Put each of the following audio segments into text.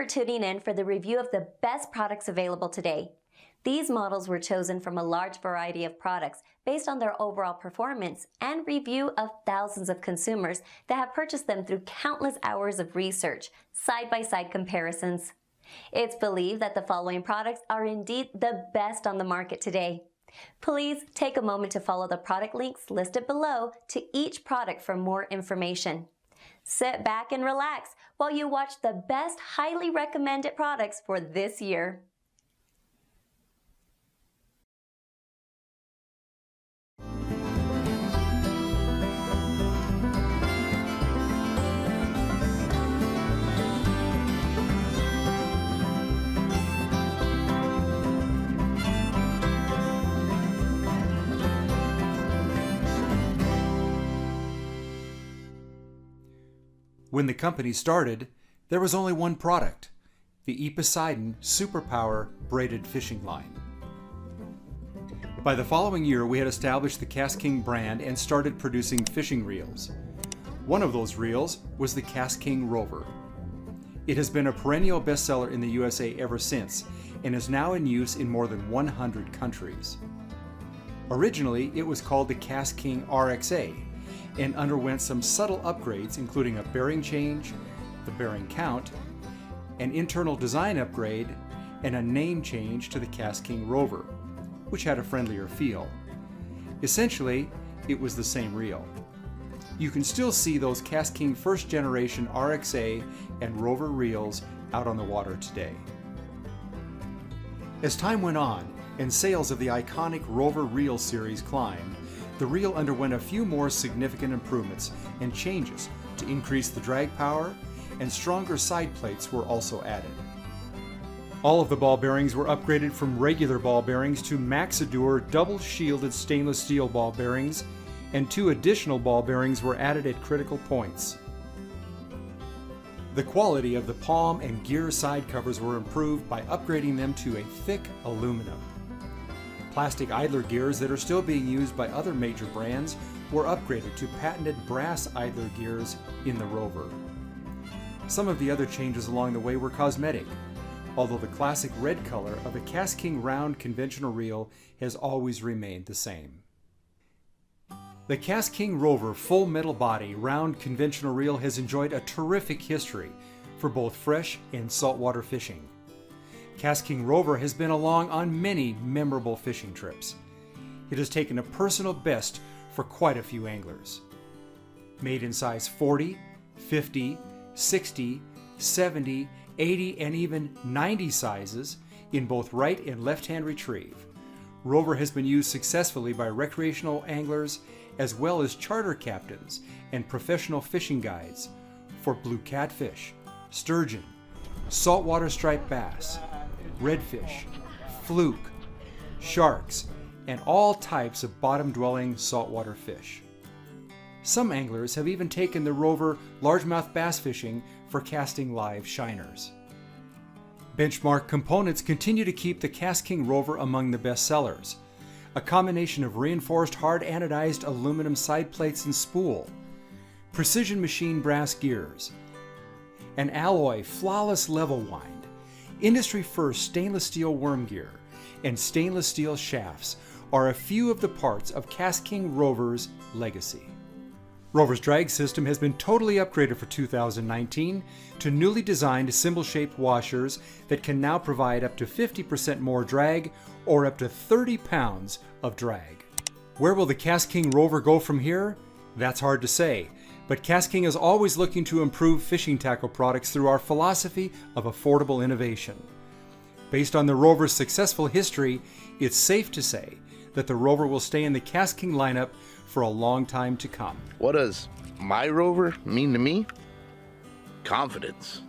tuning in for the review of the best products available today. These models were chosen from a large variety of products based on their overall performance and review of thousands of consumers that have purchased them through countless hours of research, side-by-side comparisons. It's believed that the following products are indeed the best on the market today. Please take a moment to follow the product links listed below to each product for more information. Sit back and relax while you watch the best highly recommended products for this year. When the company started, there was only one product, the Poseidon Superpower braided fishing line. By the following year, we had established the KastKing brand and started producing fishing reels. One of those reels was the KastKing Rover. It has been a perennial bestseller in the USA ever since and is now in use in more than 100 countries. Originally, it was called the KastKing RXA, and underwent some subtle upgrades, including a bearing change, the bearing count, an internal design upgrade, and a name change to the KastKing Rover, which had a friendlier feel. Essentially, it was the same reel. You can still see those KastKing first generation RXA and Rover reels out on the water today. As time went on and sales of the iconic Rover reel series climbed, the reel underwent a few more significant improvements and changes to increase the drag power, and stronger side plates were also added. All of the ball bearings were upgraded from regular ball bearings to Maxador double-shielded stainless steel ball bearings, and 2 additional ball bearings were added at critical points. The quality of the palm and gear side covers were improved by upgrading them to a thick aluminum. Plastic idler gears that are still being used by other major brands were upgraded to patented brass idler gears in the Rover. Some of the other changes along the way were cosmetic, although the classic red color of a KastKing round conventional reel has always remained the same. The KastKing Rover full metal body round conventional reel has enjoyed a terrific history for both fresh and saltwater fishing. KastKing Rover has been along on many memorable fishing trips. It has taken a personal best for quite a few anglers. Made in size 40, 50, 60, 70, 80, and even 90 sizes in both right and left-hand retrieve, Rover has been used successfully by recreational anglers as well as charter captains and professional fishing guides for blue catfish, sturgeon, saltwater striped bass, redfish, fluke, sharks, and all types of bottom-dwelling saltwater fish. Some anglers have even taken the Rover largemouth bass fishing for casting live shiners. Benchmark components continue to keep the KastKing Rover among the best sellers. A combination of reinforced hard anodized aluminum side plates and spool, precision machine brass gears, an alloy flawless level wind, industry first stainless steel worm gear, and stainless steel shafts are a few of the parts of KastKing Rover's legacy. Rover's drag system has been totally upgraded for 2019 to newly designed cymbal-shaped washers that can now provide up to 50% more drag or up to 30 pounds of drag. Where will the KastKing Rover go from here? That's hard to say, but KastKing is always looking to improve fishing tackle products through our philosophy of affordable innovation. Based on the Rover's successful history, it's safe to say that the Rover will stay in the KastKing lineup for a long time to come. What does my Rover mean to me? Confidence.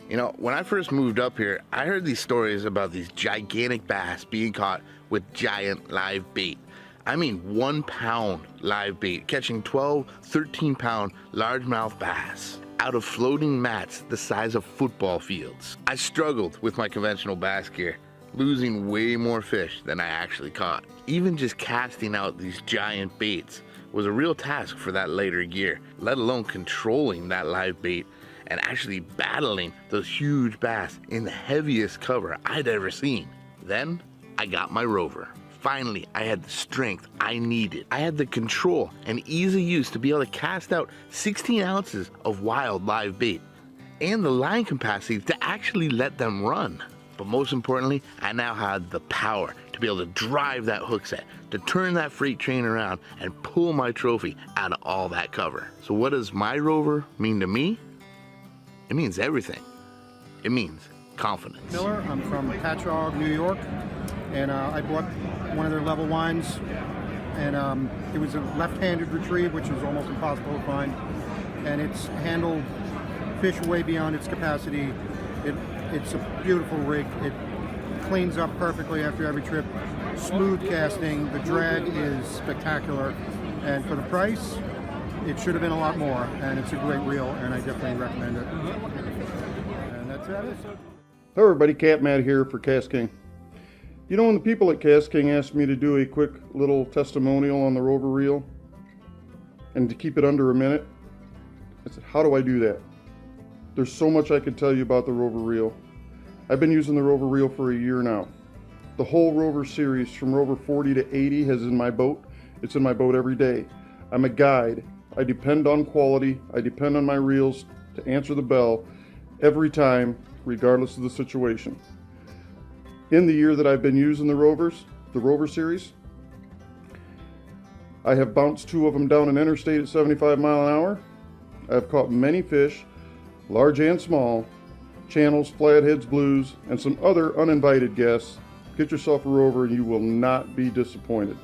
You know, when I first moved up here, I heard these stories about these gigantic bass being caught with giant live bait. I mean 1 pound live bait, catching 12, 13 pound largemouth bass out of floating mats the size of football fields. I struggled with my conventional bass gear, losing way more fish than I actually caught. Even just casting out these giant baits was a real task for that lighter gear, let alone controlling that live bait and actually battling those huge bass in the heaviest cover I'd ever seen. Then I got my Rover. Finally, I had the strength I needed. I had the control and ease of use to be able to cast out 16 ounces of wild live bait and the line capacity to actually let them run. But most importantly, I now had the power to be able to drive that hook set, to turn that freight train around and pull my trophy out of all that cover. So what does my Rover mean to me? It means everything. It means confidence. Miller, I'm from Patchogue, New York, and I bought one of their level wines, and it was a left-handed retrieve, which is almost impossible to find, and it's handled fish way beyond its capacity. It's a beautiful rig. It cleans up perfectly after every trip. Smooth casting. The drag is spectacular, and for the price, it should have been a lot more. And it's a great reel, and I definitely recommend it. And that's it. Hello everybody, Cat Matt here for Cast King. You know, when the people at Cast King asked me to do a quick little testimonial on the Rover reel and to keep it under a minute, I said, how do I do that? There's so much I could tell you about the Rover reel. I've been using the Rover reel for a year now. The whole Rover series from Rover 40 to 80 is in my boat. It's in my boat every day. I'm a guide. I depend on quality. I depend on my reels to answer the bell every time, regardless of the situation. In the year that I've been using the Rover series, I have bounced 2 of them down an interstate at 75 miles an hour. I've caught many fish, large and small, channels, flatheads, blues, and some other uninvited guests. Get yourself a Rover and you will not be disappointed.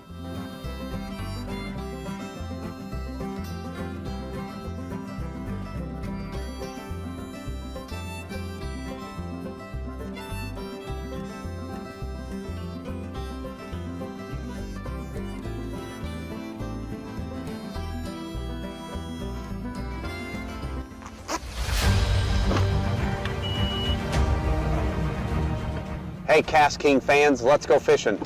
Hey, Cast King fans, let's go fishing.